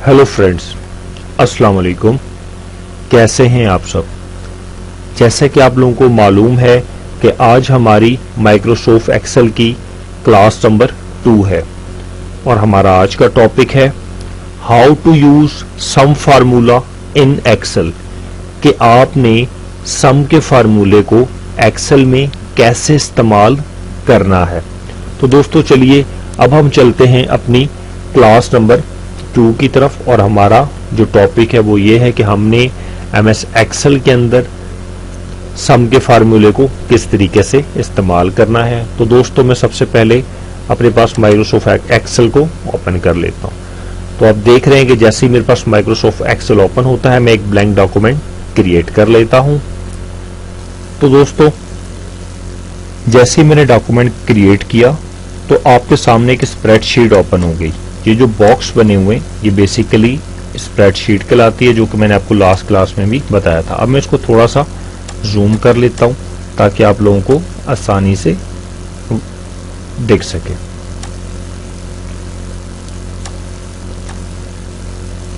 Hello friends, अस्सलाम वालेकुम। कैसे हैं आप सब? जैसे कि आप लोगों को मालूम है कि आज हमारी माइक्रोसॉफ्ट एक्सेल की क्लास नंबर 2 है और हमारा आज का टॉपिक है how to use some formula in Excel, कि आपने सम के फार्मूले को एक्सेल में कैसे इस्तेमाल करना है। तो दोस्तों चलिए अब हम चलते हैं अपनी क्लास नंबर 2 की तरफ, और हमारा जो टॉपिक है वो ये है कि हमने एमएस एक्सेल के अंदर सम के फार्मूले को किस तरीके से इस्तेमाल करना है। तो दोस्तों मैं सबसे पहले अपने पास माइक्रोसॉफ्ट एक्सेल को ओपन कर लेता हूं। तो आप देख रहे हैं कि जैसे ही मेरे पास माइक्रोसॉफ्ट एक्सेल ओपन होता है मैं एक ब्लैंक डॉक्यूमेंट क्रिएट कर लेता हूं। तो दोस्तों जैसे ही मैंने डॉक्यूमेंट क्रिएट किया तो आपके सामने एक स्प्रेडशीट ओपन हो गई। ये जो बॉक्स बने हुए ये बेसिकली स्प्रेडशीट कहलाती है, जो कि मैंने आपको लास्ट क्लास में भी बताया था। अब मैं इसको थोड़ा सा जूम कर लेता हूं ताकि आप लोगों को आसानी से दिख सके।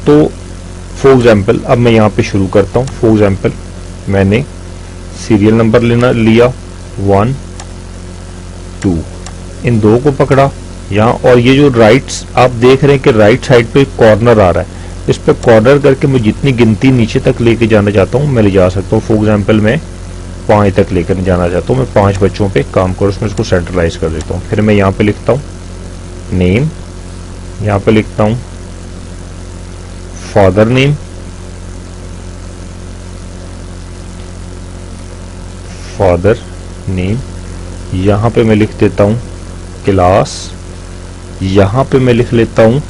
तो फॉर एग्जाम्पल अब मैं यहाँ पे शुरू करता हूँ। फॉर एग्जाम्पल मैंने सीरियल नंबर लिया 1 2, इन दो को पकड़ा यहाँ, और ये जो राइट्स आप देख रहे हैं कि राइट साइड पे कॉर्नर आ रहा है, इस पे कॉर्नर करके मैं जितनी गिनती नीचे तक लेके जाना चाहता हूँ मैं ले जा सकता हूँ। फॉर एग्जाम्पल मैं 5 तक लेकर जाना चाहता हूँ, मैं 5 बच्चों पे काम करूँ, उसमें इसको सेंट्रलाइज कर देता हूँ। फिर मैं यहाँ पे लिखता हूँ नेम, यहाँ पे लिखता हूँ फादर नेम, फादर नेम, यहाँ पे मैं लिख देता हूँ क्लास, यहाँ पे मैं लिख लेता हूँ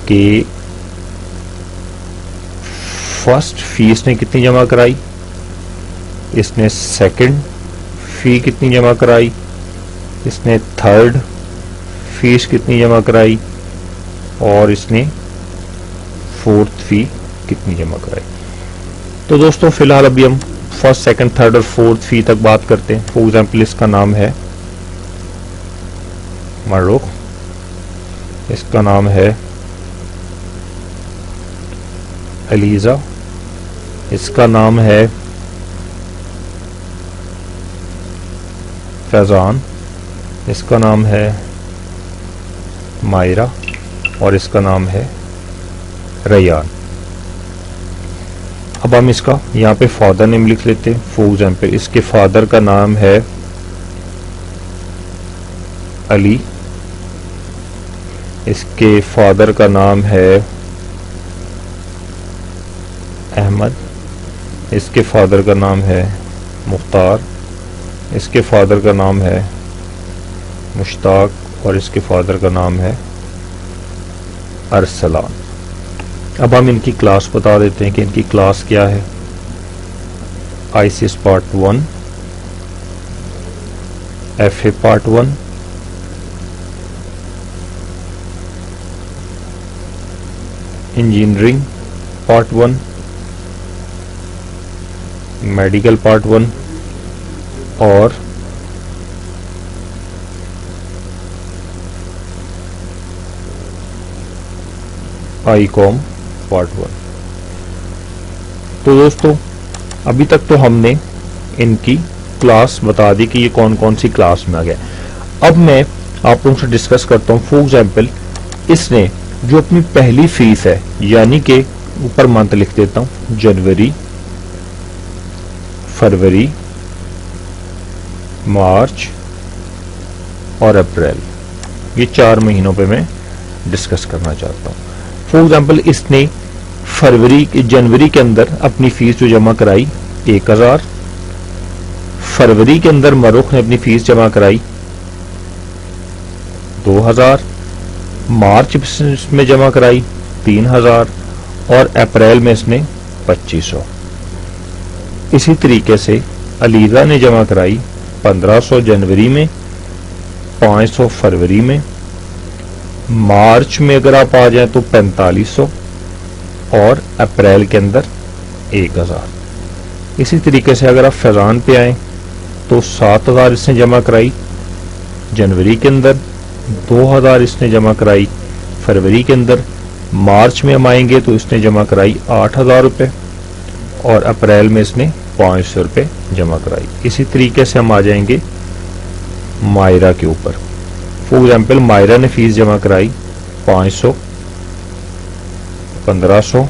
कि फर्स्ट फी इसने कितनी जमा कराई, इसने सेकंड फी कितनी जमा कराई, इसने थर्ड फीस कितनी जमा कराई, और इसने फोर्थ फी कितनी जमा कराई। तो दोस्तों फिलहाल अभी हम फर्स्ट सेकंड थर्ड और फोर्थ फी तक बात करते हैं। फॉर एग्जाम्पल इसका नाम है मारूख, इसका नाम है एलिजा, इसका नाम है फैजान, इसका नाम है मायरा, और इसका नाम है रैयान। अब हम इसका यहाँ पे फादर नेम लिख लेते हैं। फॉर एग्जाम्पल इसके फादर का नाम है अली, इसके फादर का नाम है अहमद, इसके फादर का नाम है मुख्तार, इसके फादर का नाम है मुश्ताक, और इसके फादर का नाम है अरसलान। अब हम इनकी क्लास बता देते हैं कि इनकी क्लास क्या है। ICS part 1, FA part 1, engineering part 1, medical part 1 और आईकॉम पार्ट 1। तो दोस्तों अभी तक तो हमने इनकी क्लास बता दी कि ये कौन कौन सी क्लास में आ गया। अब मैं आप लोगों से डिस्कस करता हूँ। फॉर एग्जाम्पल इसने जो अपनी पहली फीस है, यानी कि ऊपर मंथ लिख देता हूँ जनवरी, फरवरी, मार्च और अप्रैल, ये 4 महीनों पे मैं डिस्कस करना चाहता हूँ। फॉर एग्जाम्पल इसने जनवरी के अंदर अपनी फीस जो जमा कराई 1000, फरवरी के अंदर मरूख ने अपनी फीस जमा कराई 2000, मार्च में जमा कराई 3000 और अप्रैल में इसने 2500। इसी तरीके से अलीजा ने जमा कराई 1500 जनवरी में, 500 फरवरी में, मार्च में अगर आप आ जाएं तो 4500 और अप्रैल के अंदर 1000। इसी तरीके से अगर आप फैजान पे आए तो 7000 इसने जमा कराई जनवरी के अंदर, 2000 इसने जमा कराई फरवरी के अंदर। मार्च में हम आएंगे तो इसने जमा कराई 8,000 रुपये और अप्रैल में इसने 500 रुपये जमा कराई। इसी तरीके से हम आ जाएंगे मायरा के ऊपर। फॉर एग्जाम्पल मायरा ने फीस जमा कराई 500, 1500,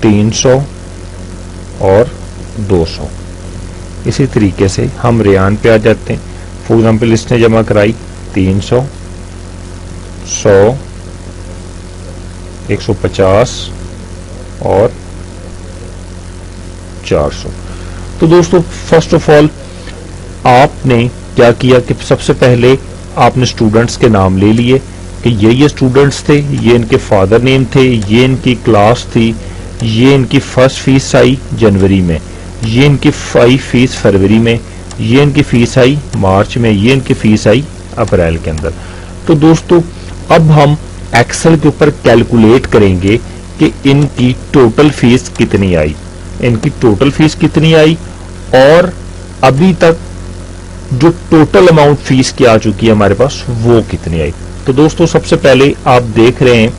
300 और 200। इसी तरीके से हम रेहान पे आ जाते हैं। फॉर एग्जाम्पल इसने जमा कराई 300, 100, 150 और 400। तो दोस्तों फर्स्ट ऑफ ऑल आपने क्या किया कि सबसे पहले आपने स्टूडेंट्स के नाम ले लिए कि ये स्टूडेंट्स थे, ये इनके फादर नेम थे, ये इनकी क्लास थी, ये इनकी फर्स्ट फीस आई जनवरी में, ये इनकी फीस फरवरी में, ये इनकी फीस आई मार्च में, ये इनकी फीस आई अप्रैल के अंदर। तो दोस्तों अब हम एक्सेल के ऊपर कैलकुलेट करेंगे कि इनकी टोटल फीस कितनी आई, इनकी टोटल फीस कितनी आई और अभी तक जो टोटल अमाउंट फीस की आ चुकी है हमारे पास वो कितनी आई। तो दोस्तों सबसे पहले आप देख रहे हैं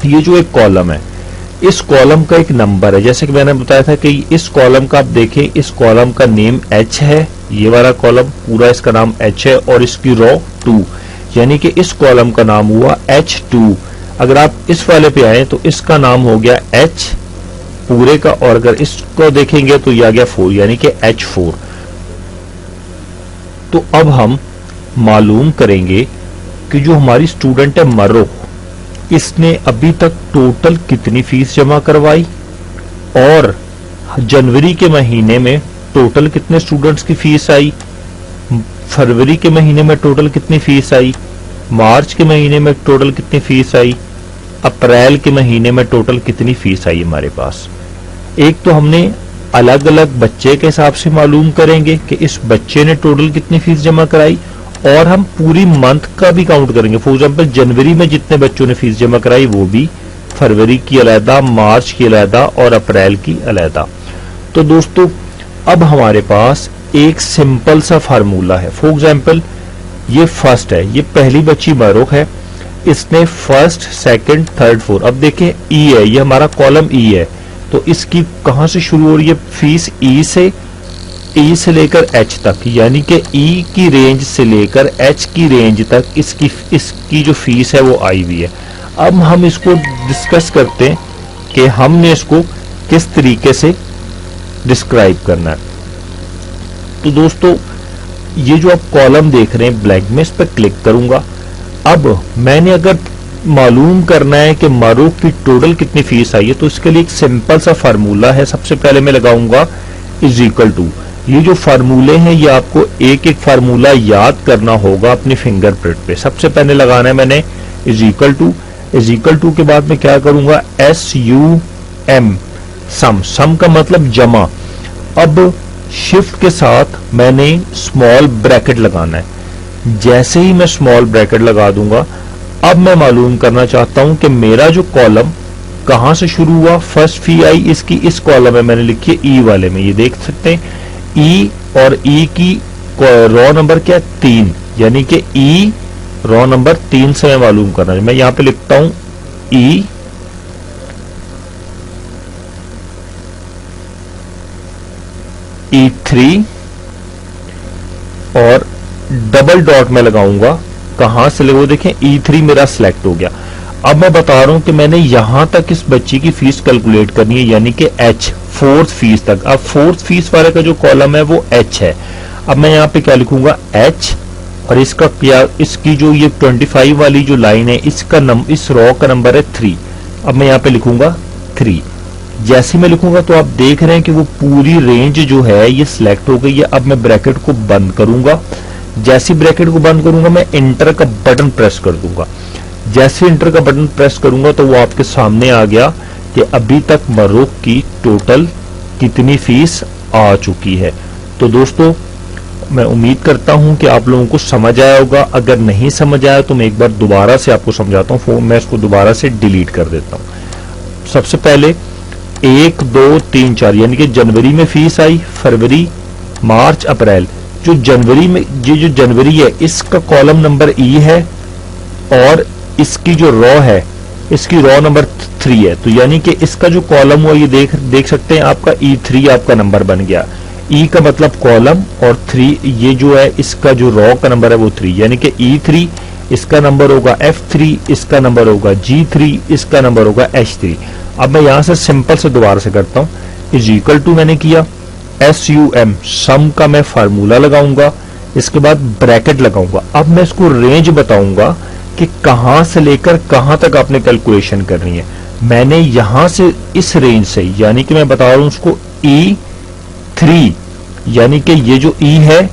ये जो एक कॉलम है, इस कॉलम का एक नंबर है। जैसे कि मैंने बताया था कि इस कॉलम का आप देखें, इस कॉलम का नेम H है, ये वाला कॉलम पूरा इसका नाम H है और इसकी रो 2, यानी कि इस कॉलम का नाम हुआ H2। अगर आप इस वाले पे आए तो इसका नाम हो गया H पूरे का, और अगर इसको देखेंगे तो ये आ गया 4 यानी कि H4। तो अब हम मालूम करेंगे कि जो हमारी स्टूडेंट है मरो, इसने अभी तक टोटल कितनी फीस जमा करवाई और जनवरी के महीने में टोटल कितने स्टूडेंट्स की फीस आई, फरवरी के महीने में टोटल कितनी फीस आई, मार्च के महीने में टोटल कितनी फीस आई, अप्रैल के महीने में टोटल कितनी फीस आई हमारे पास। एक तो हमने अलग अलग बच्चे के हिसाब से मालूम करेंगे कि इस बच्चे ने टोटल कितनी फीस जमा कराई, और हम पूरी मंथ का भी काउंट करेंगे। फॉर एग्जाम्पल जनवरी में जितने बच्चों ने फीस जमा कराई वो भी, फरवरी की अलहदा, मार्च की अलहदा और अप्रैल की अलहदा। तो दोस्तों अब हमारे पास एक सिंपल सा फार्मूला है। फॉर एग्जाम्पल ये फर्स्ट है, ये पहली बच्ची मरूख है, इसने फर्स्ट, सेकंड, थर्ड, फोर्थ। अब देखें ई है, ये हमारा कॉलम ई है, तो इसकी कहां से शुरू हो रही है फीस, ई से लेकर एच तक, यानी कि ई की रेंज से लेकर एच की रेंज तक इसकी जो फीस है वो आई हुई है। अब हम इसको डिस्कस करते हैं कि हमने इसको किस तरीके से डिस्क्राइब करना है। तो दोस्तों ये जो आप कॉलम देख रहे हैं ब्लैंक में, इस पर क्लिक करूंगा। अब मैंने अगर मालूम करना है कि मारूफ की टोटल कितनी फीस आई है, तो इसके लिए एक सिंपल सा फार्मूला है। सबसे पहले मैं लगाऊंगा इज इक्वल टू। ये जो फार्मूले हैं ये आपको एक एक फार्मूला याद करना होगा अपनी फिंगरप्रिंट पे। सबसे पहले लगाना है मैंने is equal to. Is equal to के बाद में क्या करूंगा, SUM, सम का मतलब जमा। अब शिफ्ट के साथ मैंने स्मॉल ब्रैकेट लगाना है। जैसे ही मैं स्मॉल ब्रैकेट लगा दूंगा, अब मैं मालूम करना चाहता हूं कि मेरा जो कॉलम कहां से शुरू हुआ। फर्स्ट फी आई इसकी इस कॉलम में मैंने लिखी है ई वाले में, ये देख सकते हैं ई, और ई की रो नंबर क्या है 3, यानी कि ई रो नंबर 3 से मैं मालूम करना है। मैं यहां पे लिखता हूं E3 और डबल डॉट में लगाऊंगा। कहां से वो देखें E3 मेरा सिलेक्ट हो गया। अब मैं बता रहा हूं कि मैंने यहां तक इस बच्ची की फीस कैलकुलेट करनी है, यानी कि H, फोर्थ फीस तक। अब फोर्थ फीस वाले का जो कॉलम है वो H है। अब मैं यहां पे क्या लिखूंगा H, और इसका क्या, इसकी जो ये 25 वाली जो लाइन है इसका इस रो का नंबर है 3। अब मैं यहां पे लिखूंगा 3। जैसे मैं लिखूंगा तो आप देख रहे हैं कि वो पूरी रेंज जो है ये सिलेक्ट हो गई है। अब मैं ब्रैकेट को बंद करूंगा। जैसे ब्रैकेट को बंद करूंगा मैं इंटर का बटन प्रेस कर दूंगा। जैसे इंटर का बटन प्रेस करूंगा तो वो आपके सामने आ गया कि अभी तक मरूख की टोटल कितनी फीस आ चुकी है। तो दोस्तों मैं उम्मीद करता हूं कि आप लोगों को समझ आया होगा। अगर नहीं समझ आया तो मैं एक बार दोबारा से आपको समझाता हूं। मैं इसको दोबारा से डिलीट कर देता हूं। सबसे पहले 1, 2, 3, 4 यानी कि जनवरी में फीस आई, फरवरी, मार्च, अप्रैल। जो जनवरी में ये जो जनवरी है इसका कॉलम नंबर ई है, और इसकी जो रॉ है, इसकी रॉ नंबर 3 है, तो यानी कि इसका जो कॉलम हुआ ये देख सकते हैं आपका E3 आपका नंबर बन गया। E का मतलब कॉलम और 3 ये जो है इसका जो रॉ का नंबर है वो 3, यानी कि E3 इसका नंबर होगा F3, इसका नंबर होगा G3, इसका नंबर होगा H3। अब मैं यहां से सिंपल से दोबारा से करता हूं, इज इक्वल टू मैंने किया SUM, सम का मैं फार्मूला लगाऊंगा, इसके बाद ब्रैकेट लगाऊंगा। अब मैं इसको रेंज बताऊंगा कि कहां से लेकर कहां तक आपने कैलकुलेशन करनी है। मैंने यहां से इस रेंज से, यानी कि मैं बता रहा हूं उसको E3, यानी कि ये जो E है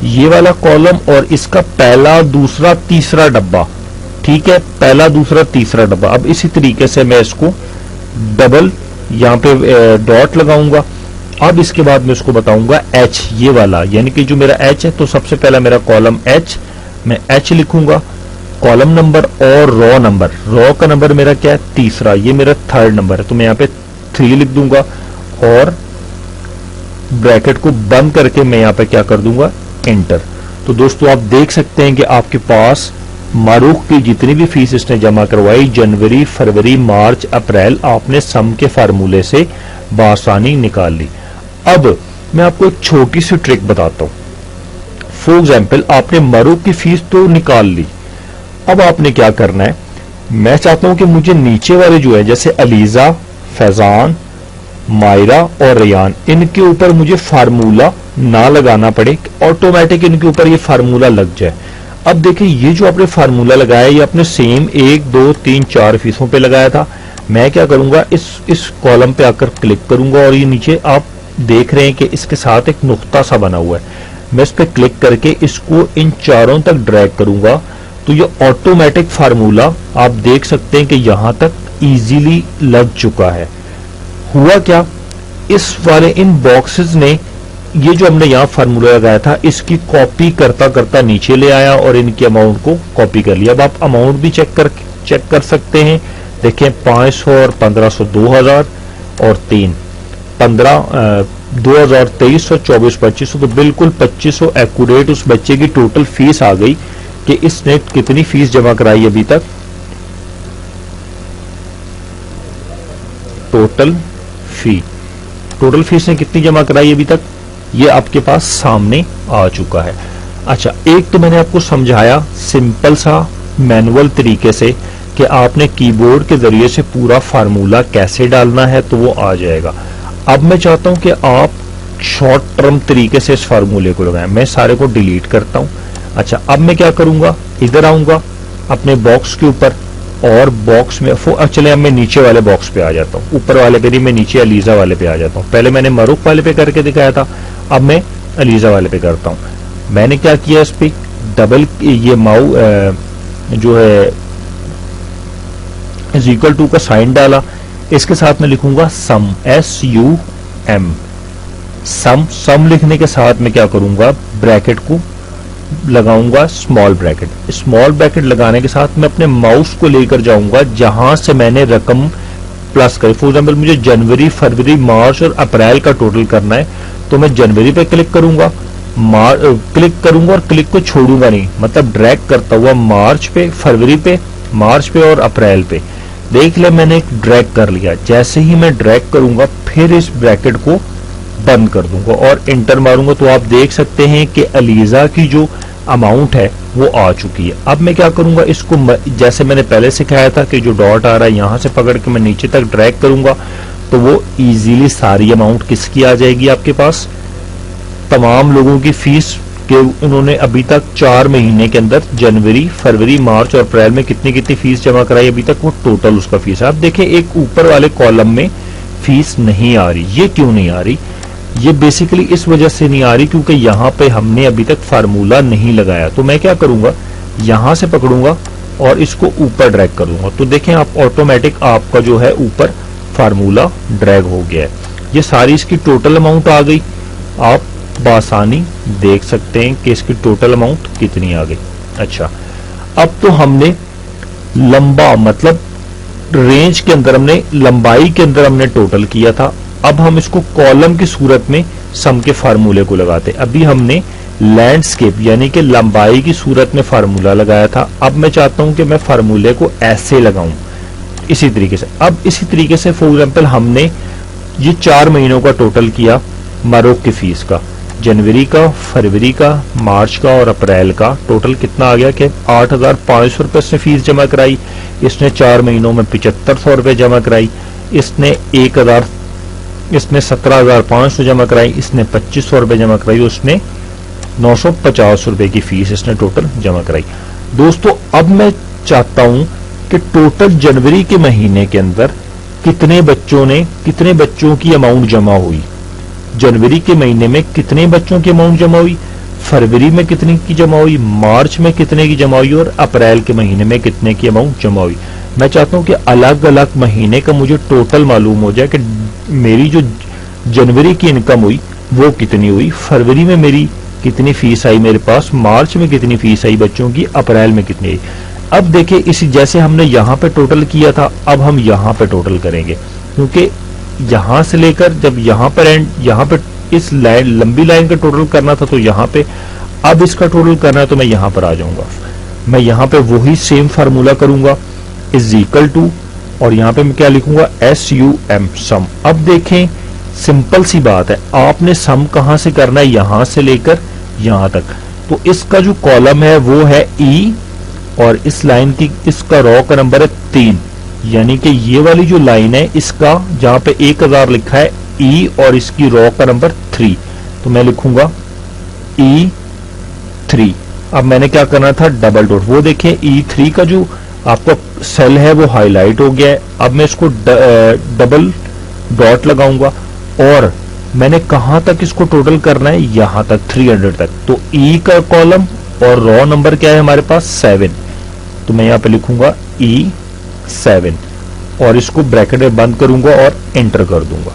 ये वाला कॉलम और इसका पहला दूसरा तीसरा डब्बा, ठीक है, पहला दूसरा तीसरा डब्बा। अब इसी तरीके से मैं इसको डबल यहां पे डॉट लगाऊंगा। अब इसके बाद मैं उसको बताऊंगा H, ये वाला, यानी कि जो मेरा H है, तो सबसे पहला मेरा कॉलम H, मैं H लिखूंगा, कॉलम नंबर और रॉ नंबर, रॉ का नंबर मेरा क्या है, तीसरा, ये मेरा थर्ड नंबर है, तो मैं यहाँ पे 3 लिख दूंगा और ब्रैकेट को बंद करके मैं यहाँ पे क्या कर दूंगा, एंटर। तो दोस्तों आप देख सकते हैं कि आपके पास मारूख की जितनी भी फीस इसने जमा करवाई जनवरी, फरवरी, मार्च, अप्रैल, आपने सम के फार्मूले से बआसानी निकाल ली। अब मैं आपको एक छोटी सी ट्रिक बताता हूं। फॉर एग्जाम्पल आपने मारूख की फीस तो निकाल ली, अब आपने क्या करना है, मैं चाहता हूं कि मुझे नीचे वाले जो है जैसे अलीजा, फैजान, मायरा और रियान, इनके ऊपर मुझे फार्मूला ना लगाना पड़े, ऑटोमेटिक इनके ऊपर ये फार्मूला लग जाए। अब देखिए ये जो आपने फार्मूला लगाया ये आपने सेम 1, 2, 3, 4 फीसों पे लगाया था। मैं क्या करूंगा, इस कॉलम पे आकर क्लिक करूंगा और ये नीचे आप देख रहे हैं कि इसके साथ एक नुक्ता सा बना हुआ है। मैं इस पे क्लिक करके इसको इन चारों तक ड्रैग करूंगा तो ये ऑटोमेटिक फार्मूला आप देख सकते हैं कि यहां तक इजीली लग चुका है। हुआ क्या, इस वाले इन बॉक्सेस ने ये जो हमने यहाँ फार्मूला लगाया था इसकी कॉपी करता करता नीचे ले आया और इनकी अमाउंट को कॉपी कर लिया। अब आप अमाउंट भी चेक कर सकते हैं। देखें 500 और 1500 2000 और 3 15 2000 2300 24 2500, तो बिल्कुल 2500 एक्यूरेट उस बच्चे की टोटल फीस आ गई कि इसने कितनी फीस जमा कराई अभी तक। टोटल फीस ने कितनी जमा कराई अभी तक, ये आपके पास सामने आ चुका है। अच्छा, एक तो मैंने आपको समझाया सिंपल सा मैनुअल तरीके से कि आपने कीबोर्ड के जरिए से पूरा फार्मूला कैसे डालना है, तो वो आ जाएगा। अब मैं चाहता हूं कि आप शॉर्ट टर्म तरीके से इस फार्मूले को लगाएं। मैं सारे को डिलीट करता हूं। अच्छा, अब मैं क्या करूंगा, इधर आऊंगा अपने बॉक्स के ऊपर और बॉक्स में चले अब मैं नीचे वाले बॉक्स पे आ जाता हूँ, ऊपर वाले पे नहीं, मैं नीचे अलीजा वाले पे आ जाता हूँ। पहले मैंने मारूफ वाले पे करके दिखाया था, अब मैं अलीजा वाले पे करता हूँ। मैंने क्या किया, इस पे डबल ये जो है इज इक्वल टू का साइन डाला, इसके साथ मैं लिखूंगा सम, SUM, सम लिखने के साथ मैं क्या करूंगा, ब्रैकेट को लगाऊंगा स्मॉल ब्रैकेट। स्मॉल ब्रैकेट लगाने के साथ मैं अपने माउस को लेकर जाऊंगा जहां से मैंने रकम प्लस करी। फॉर एग्जाम्पल मुझे जनवरी, फरवरी, मार्च और अप्रैल का टोटल करना है, तो मैं जनवरी पे क्लिक करूंगा, और क्लिक को छोड़ूंगा नहीं, मतलब ड्रैग करता हुआ मार्च पे, फरवरी पे, मार्च पे और अप्रैल पे। देख ले मैंने ड्रैग कर लिया। जैसे ही मैं ड्रैग करूंगा फिर इस ब्रैकेट को बंद कर दूंगा और एंटर मारूंगा, तो आप देख सकते हैं कि अलीजा की जो अमाउंट है वो आ चुकी है। अब मैं क्या करूंगा, इसको जैसे मैंने पहले सिखाया था कि जो डॉट आ रहा है यहां से पकड़ के मैं नीचे तक ड्रैग करूंगा तो वो इजीली सारी अमाउंट किसकी आ जाएगी आपके पास, तमाम लोगों की फीस के उन्होंने अभी तक 4 महीने के अंदर जनवरी, फरवरी, मार्च और अप्रैल में कितनी कितनी फीस जमा कराई अभी तक, वो टोटल उसका फीस है। आप देखें एक ऊपर वाले कॉलम में फीस नहीं आ रही, ये क्यों नहीं आ रही, ये बेसिकली इस वजह से नहीं आ रही क्योंकि यहाँ पे हमने अभी तक फार्मूला नहीं लगाया। तो मैं क्या करूंगा, यहां से पकड़ूंगा और इसको ऊपर ड्रैग कर दूंगा, तो देखें आप ऑटोमेटिक आपका जो है ऊपर फार्मूला ड्रैग हो गया है। ये सारी इसकी टोटल अमाउंट आ गई, आप बासानी देख सकते हैं कि इसकी टोटल अमाउंट कितनी आ गई। अच्छा, अब तो हमने लंबा मतलब रेंज के अंदर हमने लंबाई के अंदर हमने टोटल किया था, अब हम इसको कॉलम की सूरत में सम के फार्मूले को लगाते। अभी हमने लैंडस्केप यानी कि लंबाई की सूरत में फार्मूला लगाया था, अब मैं चाहता हूं कि मैं फार्मूले को ऐसे लगाऊं, इसी तरीके से। अब इसी तरीके से फॉर एग्जांपल हमने ये 4 महीनों का टोटल किया मरोक की फीस का, जनवरी का, फरवरी का, मार्च का और अप्रैल का। टोटल कितना आ गया कि 8,500 रुपये इसने फीस जमा कराई। इसने 4 महीनों में 7500 रुपये जमा कराई। इसने 17,500 जमा कराई। इसने 2500 रुपये जमा कराई। उसने 950 रुपये की फीस इसने टोटल जमा कराई। दोस्तों अब मैं चाहता हूं कि टोटल जनवरी के महीने के अंदर कितने बच्चों की अमाउंट जमा हुई, जनवरी के महीने में कितने बच्चों की अमाउंट जमा हुई, फरवरी में कितने की जमा हुई, मार्च में कितने की जमा हुई और अप्रैल के महीने में कितने की अमाउंट जमा हुई। मैं चाहता हूं कि अलग अलग महीने का मुझे टोटल मालूम हो जाए कि मेरी जो जनवरी की इनकम हुई वो कितनी हुई, फरवरी में मेरी कितनी फीस आई मेरे पास, मार्च में कितनी फीस आई बच्चों की, अप्रैल में कितनी आई। अब देखिए इसी जैसे हमने यहां पे टोटल किया था, अब हम यहां पे टोटल करेंगे, क्योंकि यहां से लेकर जब यहां पर इस लाइन लंबी लाइन का टोटल करना था तो यहां पे, अब इसका टोटल करना है तो मैं यहां पर आ जाऊंगा। मैं यहां पे वही सेम फार्मूला करूंगा, इज इक्वल टू, और यहां पे मैं क्या लिखूंगा, SUM सम। अब देखें सिंपल सी बात है, आपने सम कहां से करना है, यहां से लेकर यहां तक। तो इसका जो कॉलम है वो है E और इस लाइन की, इसका रॉ का नंबर है 3, यानी कि ये वाली जो लाइन है इसका जहां पे 1000 लिखा है E और इसकी रॉ का नंबर 3, तो मैं लिखूंगा E3। अब मैंने क्या करना था, डबल डॉट, वो देखें E3 का जो आपका सेल है वो हाईलाइट हो गया है। अब मैं इसको डबल डॉट लगाऊंगा और मैंने कहां तक इसको टोटल करना है, यहां तक 300 तक। तो E का कॉलम और रॉ नंबर क्या है हमारे पास 7, तो मैं यहां पे लिखूंगा E7 और इसको ब्रैकेट में बंद करूंगा और एंटर कर दूंगा।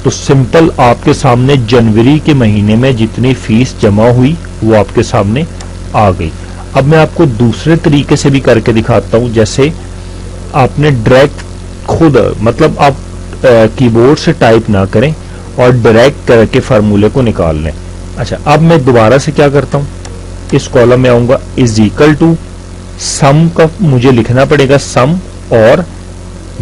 तो सिंपल आपके सामने जनवरी के महीने में जितनी फीस जमा हुई वो आपके सामने आ गई। अब मैं आपको दूसरे तरीके से भी करके दिखाता हूं, जैसे आपने डायरेक्ट खुद, मतलब आप कीबोर्ड से टाइप ना करें और डायरेक्ट करके फार्मूले को निकाल लें। अच्छा, अब मैं दोबारा से क्या करता हूं, इस कॉलम में आऊंगा, इज इक्वल टू सम का मुझे लिखना पड़ेगा सम और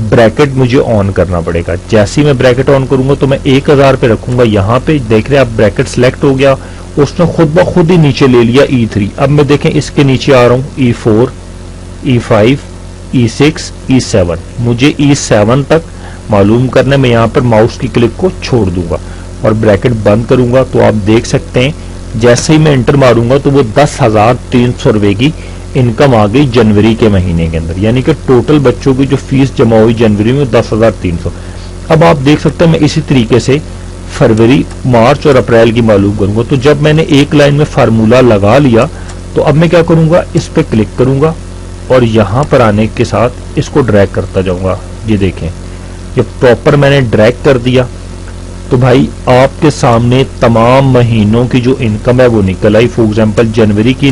ब्रैकेट मुझे ऑन करना पड़ेगा। जैसे ही मैं ब्रैकेट ऑन करूंगा तो मैं 1000 पे रखूंगा। यहां पे देख रहे हैं आप, ब्रैकेट सिलेक्ट हो गया, उसने खुद ब खुद ही नीचे ले लिया E3। अब मैं देखें इसके नीचे आ रहा हूं, E4, E5, E6, E7, मुझे E7 तक मालूम करना है। मैं यहां पर माउस की क्लिक को छोड़ दूंगा और ब्रैकेट बंद करूंगा, तो आप देख सकते हैं जैसे ही मैं एंटर मारूंगा तो वो 10,300 रुपए की इनकम आ गई जनवरी के महीने के अंदर, यानी कि टोटल बच्चों की जो फीस जमा हुई जनवरी में 10,300। अब आप देख सकते हैं मैं इसी तरीके से फरवरी, मार्च और अप्रैल की मालूम करूंगा। तो जब मैंने एक लाइन में फार्मूला लगा लिया तो अब मैं क्या करूंगा, इस पे क्लिक करूंगा और यहां पर आने के साथ इसको ड्रैग करता जाऊंगा। ये देखें, ये प्रॉपर मैंने ड्रैग कर दिया तो भाई आपके सामने तमाम महीनों की जो इनकम है वो निकल आई। फॉर एग्जांपल जनवरी की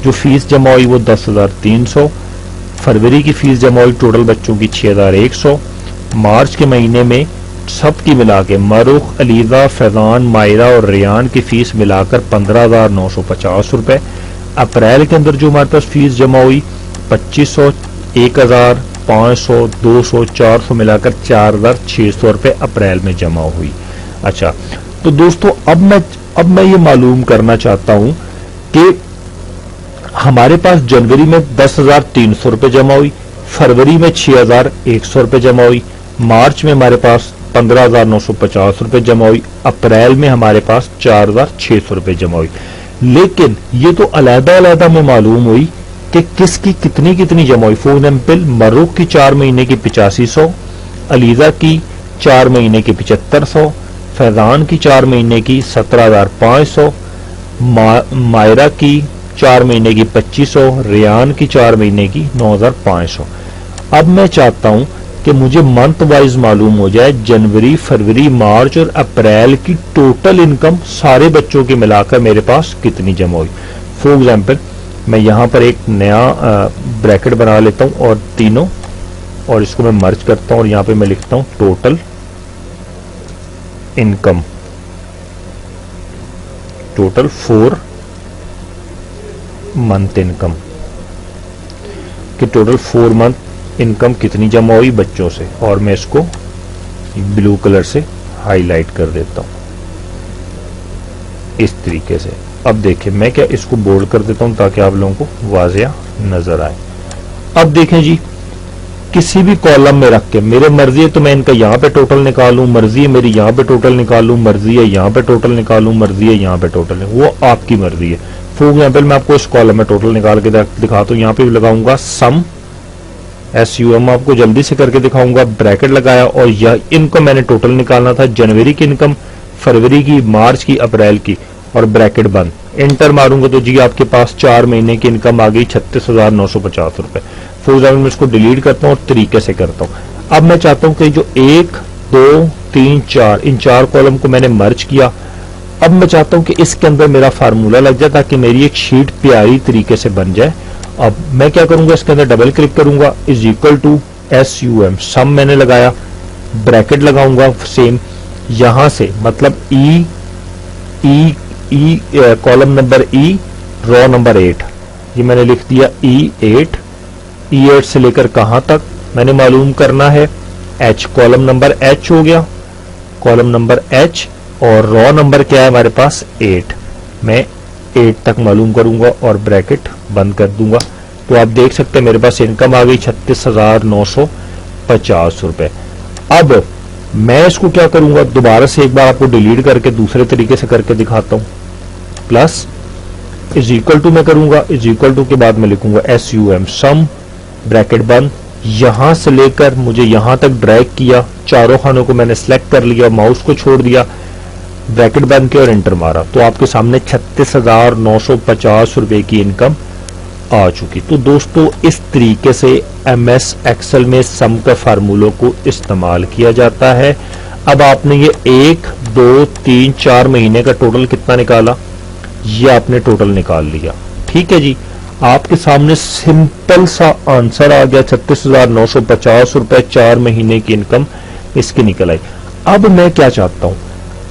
जो फीस जमा हुई वो 10,300, फरवरी की फीस जमा हुई टोटल बच्चों की 6,100, मार्च के महीने में सब की मिला के मरुख, अलीजा, फैजान, मायरा और रियान की फीस मिलाकर 15,950 रुपए। अप्रैल के अंदर जो हमारे पास फीस जमा हुई 2500, 1000, 500, 200, 400 मिलाकर 4,600 रुपए अप्रैल में जमा हुई। अच्छा, तो दोस्तों अब मैं ये मालूम करना चाहता हूं कि हमारे पास जनवरी में 10,300 रुपए जमा हुई, फरवरी में 6,100 रुपए जमा हुई, मार्च में हमारे पास 15,950 रुपए जमा हुई, अप्रैल में हमारे पास 4,600 रुपए जमा हुई। लेकिन ये तो अलग-अलग में मालूम हुई कि किसकी कितनी कितनी जमा हुई। फॉर एग्जाम्पल मरूख की 4 महीने की 8500, अलीजा की 4 महीने की 7500, फैजान की 4 महीने की 17,500, मायरा की 4 महीने की 2500, रियान की 4 महीने की 9,500। अब मैं चाहता हूं कि मुझे मंथ वाइज मालूम हो जाए जनवरी, फरवरी, मार्च और अप्रैल की टोटल इनकम सारे बच्चों के मिलाकर मेरे पास कितनी जमा हुई। फॉर एग्जाम्पल मैं यहां पर एक नया ब्रैकेट बना लेता हूं और तीनों, और इसको मैं मर्ज करता हूं और यहां पे मैं लिखता हूं total income. Total 4 month income कि टोटल 4 मंथ इनकम कितनी जमा हुई बच्चों से, और मैं इसको ब्लू कलर से हाईलाइट कर देता हूं इस तरीके से। अब देखिए मैं क्या इसको बोल्ड कर देता हूं ताकि आप लोगों को वाज़िया नजर आए। अब देखें जी, किसी भी कॉलम में रख के मेरे मर्जी है तो मैं इनका यहां पे टोटल निकालूं, मर्जी है मेरी यहां पे टोटल निकालूं, मर्जी है यहां पे टोटल निकालूं, मर्जी है यहां पे टोटल, वो आपकी मर्जी है। फॉर एग्जाम्पल मैं आपको इस कॉलम में टोटल निकाल के दिखाता हूं। यहां पे लगाऊंगा सम, SUM आपको जल्दी से करके दिखाऊंगा, ब्रैकेट लगाया और यह इनको मैंने टोटल निकालना था, जनवरी की इनकम, फरवरी की, मार्च की, अप्रैल की, और ब्रैकेट बंद। इंटर मारूंगा तो जी आपके पास 4 महीने की इनकम आ गई 36,950 रुपए। फॉर एग्जाम्पल मैं इसको डिलीट करता हूं और तरीके से करता हूं। अब मैं चाहता हूं कि जो 1 2 3 4 इन 4 कॉलम को मैंने मर्ज किया। अब मैं चाहता हूं कि इसके अंदर मेरा फार्मूला लग जाए ताकि मेरी एक शीट प्यारी तरीके से बन जाए। अब मैं क्या करूंगा, इसके अंदर डबल क्लिक करूंगा, is equal to SUM, sum मैंने लगाया, ब्रैकेट लगाऊंगा सेम यहां से, मतलब E column number E, row number 8, ये मैंने लिख दिया E8 से लेकर कहां तक मैंने मालूम करना है, H, कॉलम नंबर H हो गया, कॉलम नंबर H, और रो नंबर क्या है हमारे पास 8, मैं 8 तक मालूम करूंगा और ब्रैकेट बंद कर दूंगा। तो आप देख सकते हैं मेरे पास इनकम आ गई 36,950 रुपए। अब मैं इसको क्या करूंगा, दोबारा से एक बार आपको डिलीट करके दूसरे तरीके से करके दिखाता हूं। प्लस इज इक्वल टू मैं करूंगा, इज इक्वल टू के बाद मैं लिखूंगा SUM, सम, ब्रैकेट बंद, यहां से लेकर मुझे यहां तक ड्रैग किया, चारों खानों को मैंने सिलेक्ट कर लिया, माउस को छोड़ दिया, ब्रैकेट बंद किया और एंटर मारा, तो आपके सामने 36,950 रुपए की इनकम आ चुकी। तो दोस्तों इस तरीके से MS एक्सेल में सम के फार्मूलों को इस्तेमाल किया जाता है। अब आपने ये 1 2 3 4 महीने का टोटल कितना निकाला, ये आपने टोटल निकाल लिया। ठीक है जी, आपके सामने सिंपल सा आंसर आ गया, 36,950 रुपए 4 महीने की इनकम इसकी निकल आई। अब मैं क्या चाहता हूं,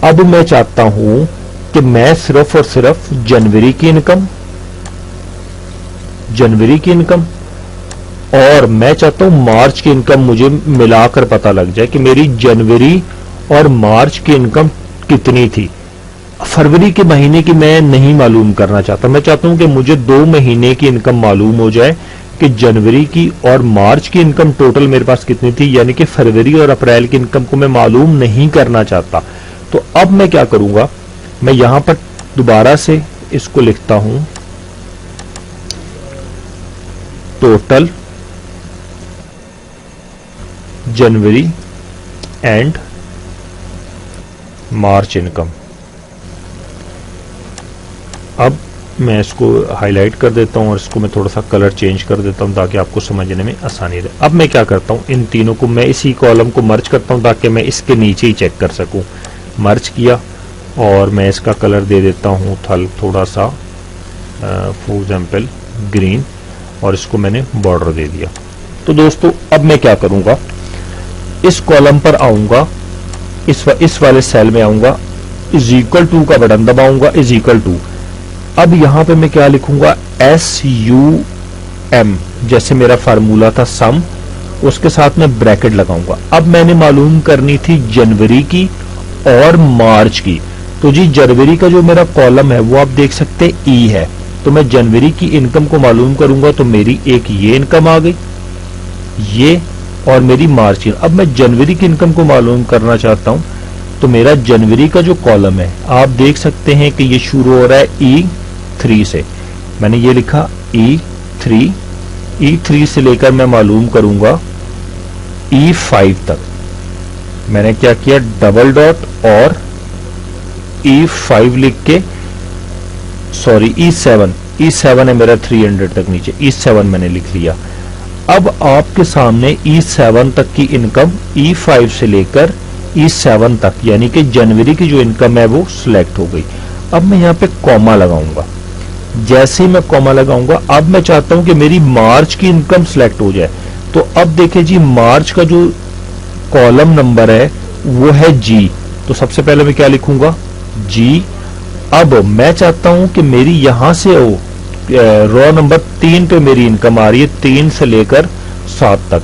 अब मैं चाहता हूं कि मैं सिर्फ और सिर्फ जनवरी की इनकम और मैं चाहता हूं मार्च की इनकम मुझे मिलाकर पता लग जाए कि मेरी जनवरी और मार्च की इनकम कितनी थी। फरवरी के महीने की मैं नहीं मालूम करना चाहता, मैं चाहता हूं कि मुझे 2 महीने की इनकम मालूम हो जाए कि जनवरी की और मार्च की इनकम टोटल मेरे पास कितनी थी, यानी कि फरवरी और अप्रैल की इनकम को मैं मालूम नहीं करना चाहता। तो अब मैं क्या करूंगा, मैं यहां पर दोबारा से इसको लिखता हूं, total January and March income. अब मैं इसको हाईलाइट कर देता हूं और इसको मैं थोड़ा सा कलर चेंज कर देता हूं ताकि आपको समझने में आसानी रहे। अब मैं क्या करता हूं, इन तीनों को मैं इसी कॉलम को मर्ज करता हूं ताकि मैं इसके नीचे ही चेक कर सकूं। मर्ज किया और मैं इसका कलर दे देता हूं थोड़ा सा फॉर एग्जाम्पल ग्रीन, और इसको मैंने बॉर्डर दे दिया। तो दोस्तों अब मैं क्या करूंगा, इस कॉलम पर आऊंगा, इस वाले सेल में आऊंगा, इज इक्वल टू का बटन दबाऊंगा, इज इक्वल टू। अब यहां पे मैं क्या लिखूंगा, SUM, जैसे मेरा फार्मूला था सम, उसके साथ में ब्रैकेट लगाऊंगा। अब मैंने मालूम करनी थी जनवरी की और मार्च की, तो जी जनवरी का जो मेरा कॉलम है वो आप देख सकते हैं E है, तो मैं जनवरी की इनकम को मालूम करूंगा तो मेरी एक ये इनकम आ गई, ये, और मेरी मार्च की। अब मैं जनवरी की इनकम को मालूम करना चाहता हूं तो मेरा जनवरी का जो कॉलम है आप देख सकते हैं कि ये शुरू हो रहा है E3 से, मैंने ये लिखा E3 से लेकर मैं मालूम करूंगा E5 तक। मैंने क्या किया, डबल डॉट और E5 लिख के, सॉरी E7 है मेरा 300 तक नीचे, E7 मैंने लिख लिया। अब आपके सामने E7 तक की इनकम E5 से लेकर E7 तक, यानी कि जनवरी की जो इनकम है वो सिलेक्ट हो गई। अब मैं यहाँ पे कॉमा लगाऊंगा, जैसे ही मैं कॉमा लगाऊंगा अब मैं चाहता हूं कि मेरी मार्च की इनकम सिलेक्ट हो जाए। तो अब देखिए जी, मार्च का जो कॉलम नंबर है वो है G, तो सबसे पहले मैं क्या लिखूंगा, G, अब मैं चाहता हूं कि मेरी यहां से रॉ नंबर 3 पे मेरी इनकम आ रही है, 3 से लेकर 7 तक।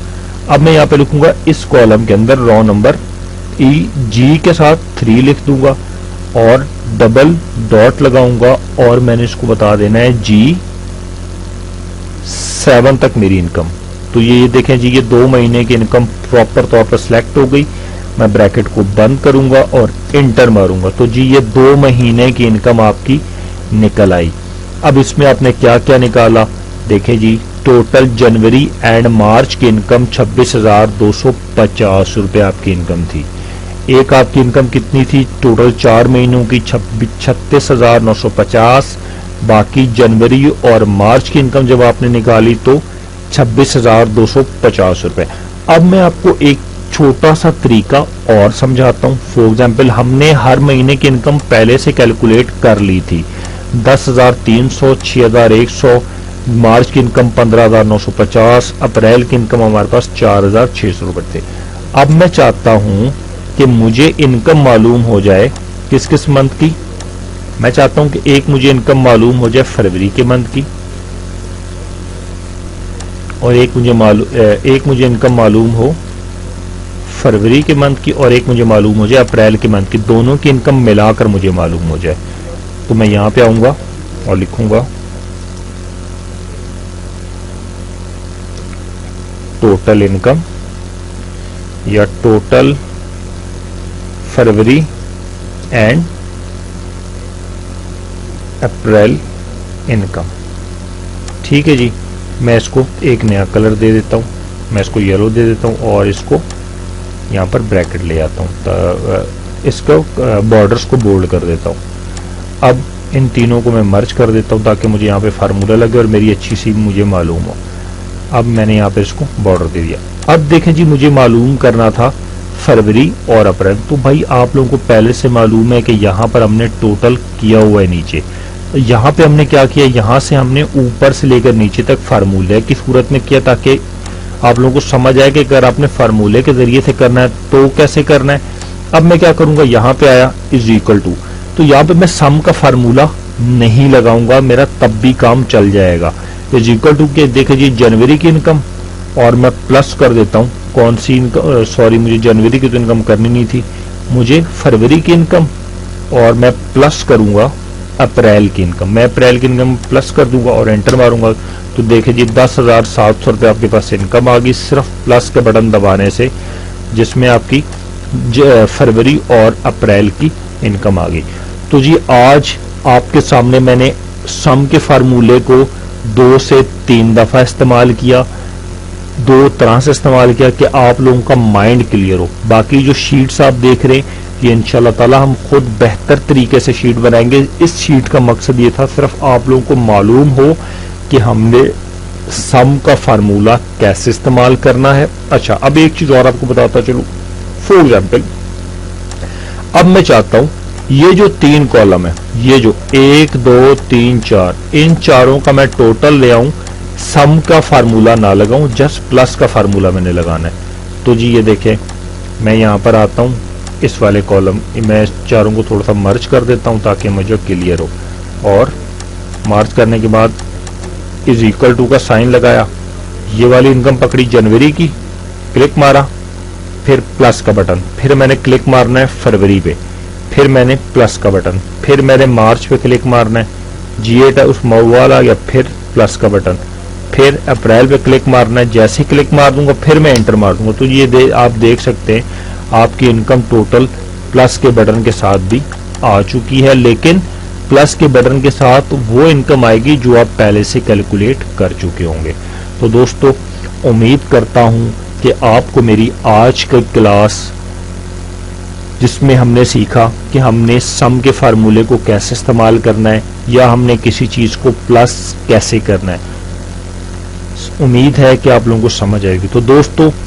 अब मैं यहां पे लिखूंगा इस कॉलम के अंदर रॉ नंबर जी के साथ 3 लिख दूंगा और डबल डॉट लगाऊंगा और मैंने इसको बता देना है G7 तक मेरी इनकम। तो ये देखें जी, ये 2 महीने की इनकम प्रॉपर तौर पर सिलेक्ट हो गई। मैं ब्रैकेट को बंद करूंगा और इंटर मारूंगा, तो जी ये 2 महीने की इनकम आपकी निकल आई। अब इसमें आपने क्या क्या निकाला, देखें जी, टोटल जनवरी एंड मार्च की इनकम 26,250 रुपए आपकी इनकम थी। एक आपकी इनकम कितनी थी टोटल 4 महीनों की, 36,950। बाकी जनवरी और मार्च की इनकम जब आपने निकाली तो 26,250 रुपए। अब मैं आपको एक छोटा सा तरीका और समझाता हूं। फॉर एग्जाम्पल, हमने हर महीने की इनकम पहले से कैलकुलेट कर ली थी, 10,300, 6,100, मार्च की इनकम 15,950, अप्रैल की इनकम हमारे पास 4,600 रुपए थे। अब मैं चाहता हूं कि मुझे इनकम मालूम हो जाए किस किस मंथ की। मैं चाहता हूं कि एक मुझे इनकम मालूम हो जाए फरवरी के मंथ की, और एक मुझे इनकम मालूम हो फरवरी के मंथ की, और एक मुझे मालूम हो जाए अप्रैल के मंथ की। दोनों की इनकम मिलाकर मुझे मालूम हो जाए। तो मैं यहां पे आऊंगा और लिखूंगा टोटल इनकम या total February and April income. ठीक है जी, मैं इसको एक नया कलर दे देता हूं, मैं इसको येलो दे देता हूं और इसको यहां पर ब्रैकेट ले आता हूं, इसको बॉर्डर्स को बोल्ड कर देता हूं। अब इन तीनों को मैं मर्ज कर देता हूं ताकि मुझे यहां पे फार्मूला लगे और मेरी अच्छी सी मुझे मालूम हो। अब मैंने यहां पे इसको बॉर्डर दे दिया। अब देखें जी, मुझे मालूम करना था फरवरी और अप्रैल। तो भाई आप लोगों को पहले से मालूम है कि यहां पर हमने टोटल किया हुआ है नीचे। यहां पे हमने क्या किया, यहां से हमने ऊपर से लेकर नीचे तक फार्मूले की सूरत में किया, ताकि आप लोगों को समझ आए कि अगर आपने फार्मूले के जरिए से करना है तो कैसे करना है। अब मैं क्या करूंगा, यहां पे आया इज इक्वल टू, तो यहां पे मैं सम का फार्मूला नहीं लगाऊंगा, मेरा तब भी काम चल जाएगा। इज इक्वल टू के देखे जी जनवरी की इनकम, और मैं प्लस कर देता हूं कौन सी इनकम, सॉरी मुझे जनवरी की तो इनकम करनी नहीं थी, मुझे फरवरी की इनकम, और मैं प्लस करूंगा अप्रैल की इनकम। मैं अप्रैल की इनकम प्लस कर दूंगा और एंटर मारूंगा, तो देखे जी 10,700 रुपये आपके पास इनकम आ गई सिर्फ प्लस के बटन दबाने से, जिसमें आपकी फरवरी और अप्रैल की इनकम आ गई। तो जी आज आपके सामने मैंने सम के फार्मूले को 2 से 3 दफा इस्तेमाल किया, 2 तरह से इस्तेमाल किया कि आप लोगों का माइंड क्लियर हो। बाकी जो शीट्स आप देख रहे हैं ये इंशाल्लाह ताला हम खुद बेहतर तरीके से शीट बनाएंगे। इस शीट का मकसद ये था सिर्फ आप लोगों को मालूम हो कि हमने सम का फार्मूला कैसे इस्तेमाल करना है। अच्छा, अब एक चीज और आपको बताता चलूं। फॉर एग्जाम्पल, अब मैं चाहता हूं ये जो 3 कॉलम है, ये जो 1 2 3 4, इन चारों का मैं टोटल ले आऊं, सम का फार्मूला ना लगाऊं, जस्ट प्लस का फार्मूला मैंने लगाना है। तो जी ये देखें, मैं यहां पर आता हूं, इस वाले कॉलम मैं चारों को थोड़ा सा मर्ज कर देता हूं ताकि मुझे क्लियर हो, और मर्ज करने के बाद इज इक्वल टू का साइन लगाया, ये वाली इनकम पकड़ी जनवरी की, क्लिक मारा, फिर प्लस का बटन, फिर मैंने क्लिक मारना है फरवरी पे, फिर मैंने प्लस का बटन, फिर मैंने मार्च पे क्लिक मारना है, G8 उस मौवाल आ गया, फिर प्लस का बटन, फिर अप्रैल पे क्लिक मारना है। जैसे ही क्लिक मार दूंगा फिर मैं एंटर मार दूंगा, तो ये आप देख सकते हैं आपकी इनकम टोटल प्लस के बटन के साथ भी आ चुकी है। लेकिन प्लस के बटन के साथ वो इनकम आएगी जो आप पहले से कैलकुलेट कर चुके होंगे। तो दोस्तों, उम्मीद करता हूं कि आपको मेरी आज की क्लास, जिसमें हमने सीखा कि हमने सम के फार्मूले को कैसे इस्तेमाल करना है या हमने किसी चीज को प्लस कैसे करना है, उम्मीद है कि आप लोगों को समझ आएगी। तो दोस्तों,